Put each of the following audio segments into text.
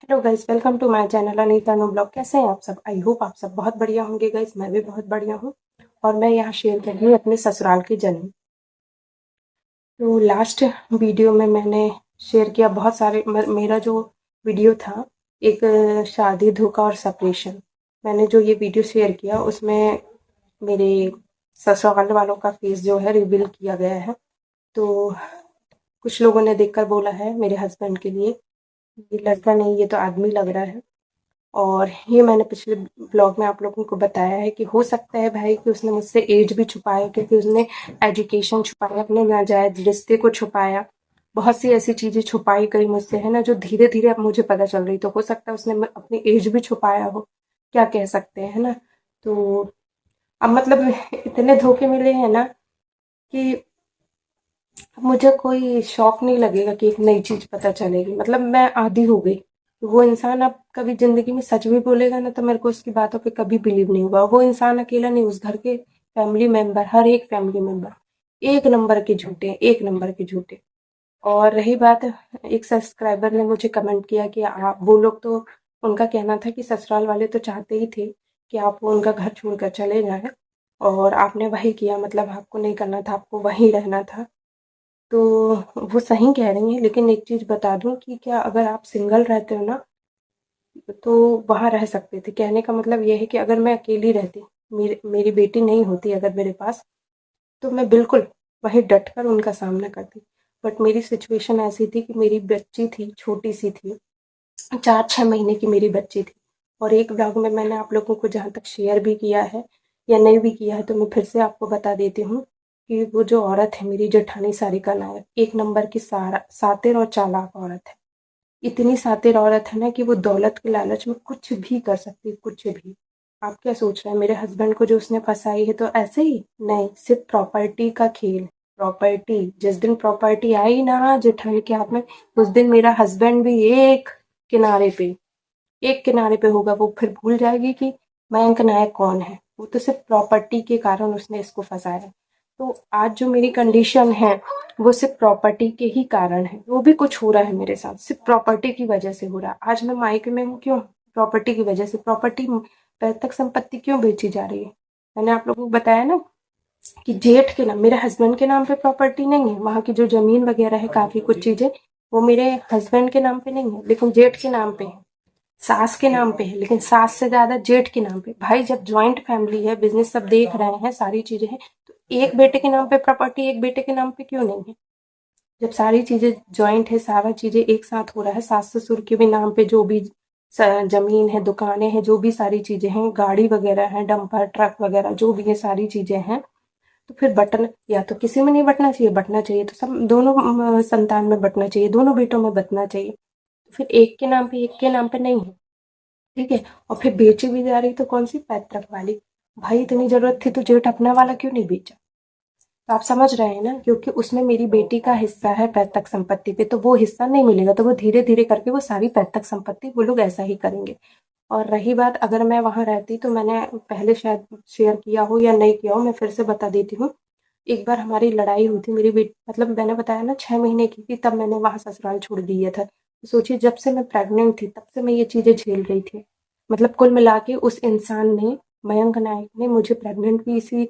Hello guys, welcome to my channel Anita नो blog. कैसे हैं आप सब? आई होप आप सब बहुत बढ़िया होंगे गाइस। मैं भी बहुत बढ़िया हूँ और मैं यहाँ शेयर कर रही हूँ अपने ससुराल की जर्नी। तो लास्ट वीडियो में मैंने शेयर किया बहुत सारे मेरा जो वीडियो था, एक शादी, धोखा और सेपरेशन। मैंने जो ये वीडियो शेयर किया उसमें मेरे ससुराल वालों का फेस जो है रिवील किया गया है। तो कुछ लोगों ने देखकर बोला है मेरे हस्बैंड के लिए, ये लड़का नहीं, ये तो आदमी लग रहा है। और ये मैंने पिछले ब्लॉग में आप लोगों को बताया है कि हो सकता है भाई कि उसने मुझसे एज भी छुपाया, क्योंकि उसने एजुकेशन छुपाया, अपने नाजायज रिश्ते को छुपाया, बहुत सी ऐसी चीजें छुपाई गई मुझसे, है ना, जो धीरे धीरे अब मुझे पता चल रही। तो हो सकता है उसने अपनी एज भी छुपाया हो, क्या कह सकते हैं, है ना। तो अब मतलब इतने धोखे मिले हैं ना कि अब मुझे कोई शौक नहीं लगेगा कि एक नई चीज पता चलेगी। मतलब मैं आदी हो गई। वो इंसान अब कभी जिंदगी में सच भी बोलेगा ना, तो मेरे को उसकी बातों पे कभी बिलीव नहीं होगा। वो इंसान अकेला नहीं, उस घर के फैमिली मेंबर, हर एक फैमिली मेंबर एक नंबर के झूठे, एक नंबर के झूठे। और रही बात, एक सब्सक्राइबर ने मुझे कमेंट किया कि आप, वो लोग तो, उनका कहना था कि ससुराल वाले तो चाहते ही थे कि आप उनका घर छोड़कर चले जाएं, और आपने वही किया, मतलब आपको नहीं करना था, आपको वहीं रहना था। तो वो सही कह रही हैं, लेकिन एक चीज़ बता दूँ कि क्या, अगर आप सिंगल रहते हो ना, तो वहाँ रह सकते थे। कहने का मतलब ये है कि अगर मैं अकेली रहती, मेरी बेटी नहीं होती अगर मेरे पास, तो मैं बिल्कुल वहीं डट कर उनका सामना करती। बट मेरी सिचुएशन ऐसी थी कि मेरी बच्ची थी, छोटी-सी थी, 4-6 महीने की मेरी बच्ची थी। और एक ब्लॉग में मैंने आप लोगों को जहाँ तक शेयर भी किया है या नहीं भी किया है, तो मैं फिर से आपको बता देती हूँ कि वो जो औरत है, मेरी जेठानी सारिका नायक, एक नंबर की शातिर और चालाक औरत है। इतनी शातिर औरत है ना कि वो दौलत के लालच में कुछ भी कर सकती है, कुछ भी। आप क्या सोच रहे हैं, मेरे हस्बैंड को जो उसने फंसाई है तो ऐसे ही नहीं, सिर्फ प्रॉपर्टी का खेल। प्रॉपर्टी, जिस दिन प्रॉपर्टी आई ना जेठानी के हाथ में, उस दिन मेरा हस्बैंड भी किनारे पे एक किनारे पे होगा। वो फिर भूल जाएगी कि मयंक नायक कौन है। वो तो सिर्फ प्रॉपर्टी के कारण उसने इसको फंसाया है। तो आज जो मेरी कंडीशन है, वो सिर्फ प्रॉपर्टी के ही कारण है। वो भी कुछ हो रहा है मेरे साथ सिर्फ प्रॉपर्टी की वजह से हो रहा है। आज मैं मायके में हूँ, क्यों? प्रॉपर्टी की वजह से। प्रॉपर्टी, पैतृक संपत्ति क्यों बेची जा रही है? मैंने आप लोगों को बताया ना कि जेठ के नाम, मेरे हस्बैंड के नाम पे प्रॉपर्टी नहीं है। वहाँ की जो जमीन वगैरह है, काफी कुछ चीजें, वो मेरे हस्बैंड के नाम पे नहीं है, लेकिन जेठ के नाम पे है। सास के नाम पे है, लेकिन सास से ज्यादा जेठ के नाम पे। भाई जब जॉइंट फैमिली है, बिजनेस सब देख रहे हैं, सारी चीजें हैं, तो एक बेटे के नाम पे प्रॉपर्टी एक बेटे के नाम पे क्यों नहीं है? जब सारी चीजें जॉइंट है, सारा चीजें एक साथ हो रहा है, सास ससुर के भी नाम पे जो भी जमीन है, दुकानें हैं, जो भी सारी चीजें हैं, गाड़ी वगैरह है, डंपर ट्रक वगैरह जो भी है, सारी चीजें हैं, तो फिर बटन या तो किसी में नहीं बटना चाहिए, बटना चाहिए तो सब दोनों संतान में बटना चाहिए, दोनों बेटों में बटना चाहिए। फिर एक के नाम पे, एक के नाम पे नहीं है, ठीक है। और फिर बेची भी जा रही तो कौन सी? पैतृक वाली। भाई इतनी जरूरत थी तो जेठ अपना वाला क्यों नहीं बेचा? तो आप समझ रहे हैं ना, क्योंकि उसमें मेरी बेटी का हिस्सा है पैतृक संपत्ति पे, तो वो हिस्सा नहीं मिलेगा, तो वो धीरे धीरे करके वो सारी पैतृक संपत्ति वो लोग ऐसा ही करेंगे। और रही बात, अगर मैं वहां रहती, तो मैंने पहले शायद शेयर किया हो या नहीं किया हो, मैं फिर से बता देती हूँ। एक बार हमारी लड़ाई हुई थी, मेरी बेटी, मतलब मैंने बताया ना 6 महीने की थी तब मैंने वहां ससुराल छोड़ दिया था। तो सोचिए, जब से मैं प्रेग्नेंट थी तब से मैं ये चीजें झेल रही थी। मतलब कुल मिला के उस इंसान ने, मयंक नायक ने, मुझे प्रेग्नेंट भी इसी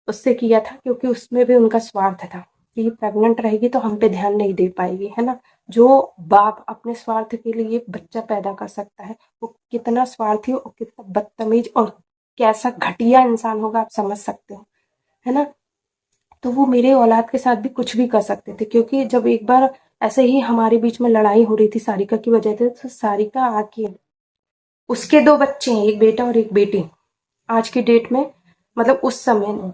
उससे किया था, क्योंकि उसमें भी उनका स्वार्थ था कि ये प्रेग्नेंट रहेगी तो हम पे ध्यान नहीं दे पाएगी, है ना। जो बाप अपने स्वार्थ के लिए बच्चा पैदा कर सकता है, वो कितना स्वार्थी और कितना बदतमीज और कैसा घटिया इंसान होगा, आप समझ सकते हो, है ना। तो वो मेरे औलाद के साथ भी कुछ भी कर सकते थे, क्योंकि जब एक बार ऐसे ही हमारे बीच में लड़ाई हो रही थी सारिका की वजह से, तो सारिका आके, उसके 2 बच्चे हैं, एक बेटा और एक बेटी। आज की डेट में, मतलब उस समय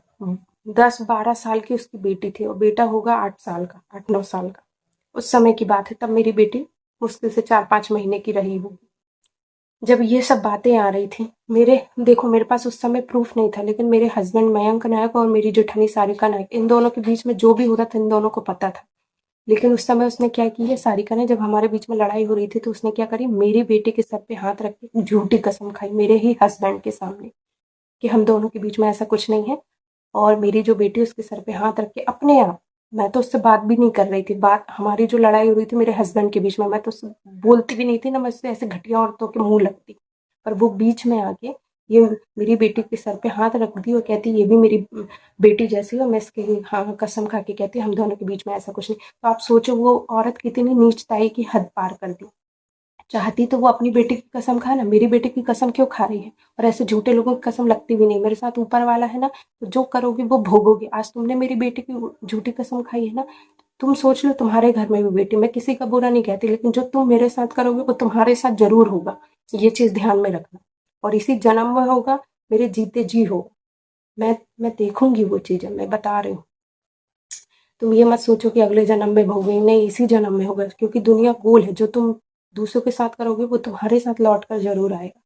10-12 साल की उसकी बेटी थी और बेटा होगा 8 साल का, 8-9 साल का। उस समय की बात है, तब मेरी बेटी मुश्किल से 4-5 महीने की रही होगी। जब ये सब बातें आ रही थी, मेरे, देखो मेरे पास उस समय प्रूफ नहीं था, लेकिन मेरे हस्बैंड मयंक नायक और मेरी जेठानी सारिका नायक, इन दोनों के बीच में जो भी हो रहा था इन दोनों को पता था। लेकिन उस समय उसने क्या की है, सारिका ने, जब हमारे बीच में लड़ाई हो रही थी, तो उसने क्या करी, मेरी बेटी के सर पे हाथ रख के झूठी कसम खाई मेरे ही हस्बैंड के सामने कि हम दोनों के बीच में ऐसा कुछ नहीं है। और मेरी जो बेटी, उसके सर पे हाथ रख के अपने आप मैं तो उससे बात भी नहीं कर रही थी। बात हमारी जो लड़ाई हो रही थी मेरे हस्बैंड के बीच में, मैं तो उससे बोलती भी नहीं थी ना, मैं उससे ऐसे घटिया औरतों के मुँह लगती। पर वो बीच में आके ये मेरी बेटी के सर पे हाथ रख दी और कहती ये भी मेरी बेटी जैसी है। मैं इसकी हाँ कसम खा के कहती हम दोनों के बीच में ऐसा कुछ नहीं। तो आप सोचो वो औरत कितनी नीचताई की हद पार कर दी। चाहती तो वो अपनी बेटी की कसम खाए ना, मेरी बेटी की कसम क्यों खा रही है? और ऐसे झूठे लोगों की कसम लगती भी नहीं। मेरे साथ ऊपर वाला है ना, तो जो करोगे वो भोगोगे। आज तुमने मेरी बेटी की झूठी कसम खाई है ना, तुम सोच लो तुम्हारे घर में भी बेटी, मैं किसी का बुरा नहीं कहती, लेकिन जो तुम मेरे साथ करोगे वो तुम्हारे साथ जरूर होगा। ये चीज ध्यान में रखना। और इसी जन्म में होगा, मेरे जीते जी होगा। मैं देखूंगी वो चीजें, मैं बता रही हूँ। तुम ये मत सोचो कि अगले जन्म में भोगेंगे, नहीं इसी जन्म में होगा, क्योंकि दुनिया गोल है। जो तुम दूसरों के साथ करोगे वो तुम्हारे साथ लौट कर जरूर आएगा।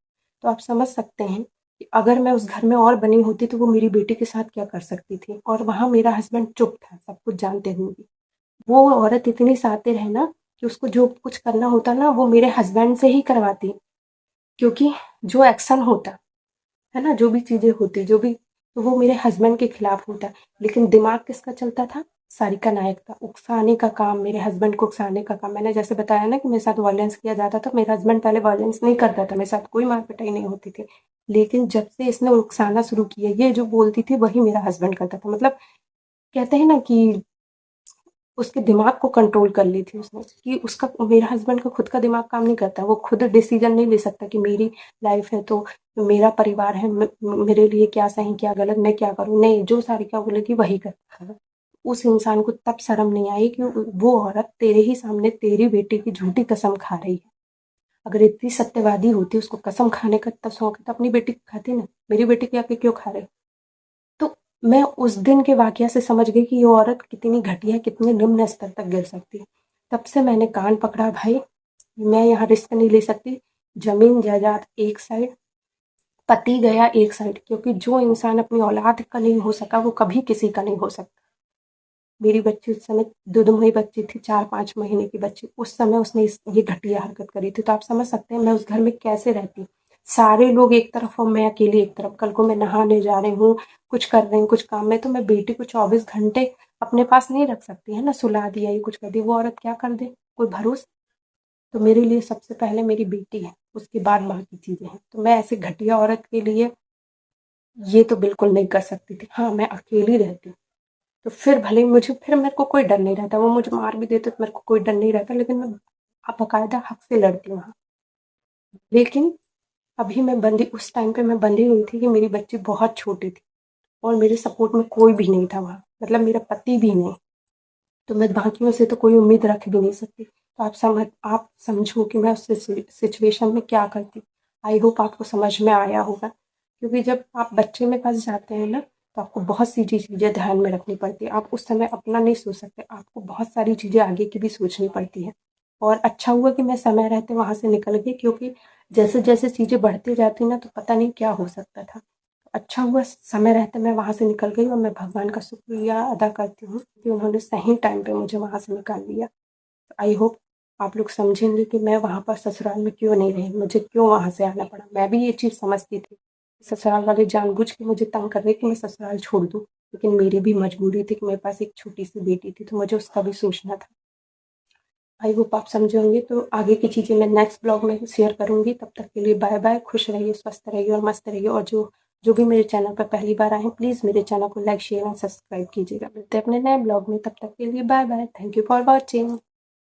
तो आप समझ सकते हैं कि अगर मैं उस घर में और बनी होती तो वो मेरी बेटी के साथ क्या कर सकती थी। और वहां मेरा हस्बैंड चुप था, सब कुछ जानते हुए भी। वो औरत इतनी शातिर है ना कि उसको जो कुछ करना होता ना वो मेरे हस्बैंड से ही करवाती। क्योंकि जो एक्शन होता है ना, जो भी चीजें होती जो भी, तो वो मेरे हस्बैंड के खिलाफ होता। लेकिन दिमाग किसका चलता था? सारिका नायक का। उकसाने का काम, मेरे हस्बैंड को उकसाने का काम। मैंने जैसे बताया ना कि मेरे साथ वायलेंस किया जाता था, मेरा हस्बैंड पहले वायलेंस नहीं करता था, मेरे साथ कोई मार पिटाई नहीं होती थी। लेकिन जब से इसने उकसाना शुरू किया, ये जो बोलती थी वही मेरा हस्बैंड करता था। मतलब कहते हैं ना कि उसके दिमाग को कंट्रोल कर ली थी उसने, कि उसका, मेरा हस्बैंड का खुद का दिमाग काम नहीं करता। वो खुद डिसीजन नहीं ले सकता कि मेरी लाइफ है तो मेरा परिवार है, मेरे लिए क्या सही क्या गलत, मैं क्या करूं। नहीं, जो सारिका बोलेगी वही करता। उस इंसान को तब शर्म नहीं आई कि वो औरत तेरे ही सामने तेरी बेटी की झूठी कसम खा रही है। अगर इतनी सत्यवादी होती, उसको कसम खाने का इतना शौक है, तो अपनी बेटी की खाती ना। मेरी बेटी की आके क्यों खा रही? तो मैं उस दिन के वाकया से समझ गई कि ये औरत कितनी घटिया है, कितने निम्न स्तर तक गिर सकती है। तब से मैंने कान पकड़ा, भाई मैं यहाँ रिस्क नहीं ले सकती। जमीन जायदाद एक साइड, पति गया एक साइड। क्योंकि जो इंसान अपनी औलाद का नहीं हो सका वो कभी किसी का नहीं हो सकता। मेरी बच्ची उस समय दुधमुही बच्ची थी, 4-5 महीने की बच्ची। उस समय उसने ये घटिया हरकत करी थी। तो आप समझ सकते हैं मैं उस घर में कैसे रहती। सारे लोग एक तरफ और मैं अकेली एक तरफ। कल को मैं नहाने जा रही हूँ, कुछ कर रही हूँ, कुछ काम में, तो मैं बेटी को 24 घंटे अपने पास नहीं रख सकती है ना। सुला दिया, ये कुछ कर दिया, वो औरत क्या कर दे, कोई भरोसा। तो मेरे लिए सबसे पहले मेरी बेटी है, उसके बाद बाकी चीजें हैं। तो मैं ऐसे घटिया औरत के लिए ये तो बिल्कुल नहीं कर सकती थी। हाँ, मैं अकेली रहती तो फिर भले मुझे, फिर मेरे को कोई डर नहीं रहता। वो मुझे मार भी देते तो मेरे को कोई डर नहीं रहता, लेकिन मैं बाकायदा हक से लड़ती हूँ। लेकिन अभी मैं बंदी, उस टाइम पे मैं बंधी हुई थी कि मेरी बच्ची बहुत छोटी थी और मेरे सपोर्ट में कोई भी नहीं था वहाँ, मतलब मेरा पति भी नहीं। तो मैं बाकियों से तो कोई उम्मीद रख भी नहीं सकती। तो आप समझो कि मैं उस सिचुएशन में क्या करती। आई होप आपको समझ में आया होगा। क्योंकि जब आप बच्चे में फंस जाते हैं ना, तो आपको बहुत सी चीज़ें ध्यान में रखनी पड़ती है। आप उस समय अपना नहीं सोच सकते, आपको बहुत सारी चीज़ें आगे की भी सोचनी पड़ती है। और अच्छा हुआ कि मैं समय रहते वहाँ से निकल गई, क्योंकि जैसे जैसे चीज़ें बढ़ती जाती ना तो पता नहीं क्या हो सकता था। अच्छा हुआ समय रहते मैं वहाँ से निकल गई, और मैं भगवान का शुक्रिया अदा करती हूँ कि उन्होंने सही टाइम पे मुझे वहाँ से निकाल लिया। आई होप आप लोग समझेंगे कि मैं वहाँ पर ससुराल में क्यों नहीं रही, मुझे क्यों वहाँ से आना पड़ा। मैं भी ये चीज़ समझती थी, ससुराल वाले जानबूझ के मुझे तंग कर रहे कि मैं ससुराल छोड़ दूँ। लेकिन मेरी भी मजबूरी थी कि मेरे पास एक छोटी सी बेटी थी, तो मुझे उसका भी सोचना था। आई होप आप समझे होंगे। तो आगे की चीज़ें मैं नेक्स्ट ब्लॉग में शेयर करूँगी। तब तक के लिए बाय बाय। खुश रहिए, स्वस्थ रहिए और मस्त रहिए। और जो जो भी मेरे चैनल पर पहली बार आए हैं, प्लीज़ मेरे चैनल को लाइक शेयर और सब्सक्राइब कीजिएगा। मिलते हैं अपने नए ब्लॉग में, तब तक के लिए bye bye. Thank you for watching.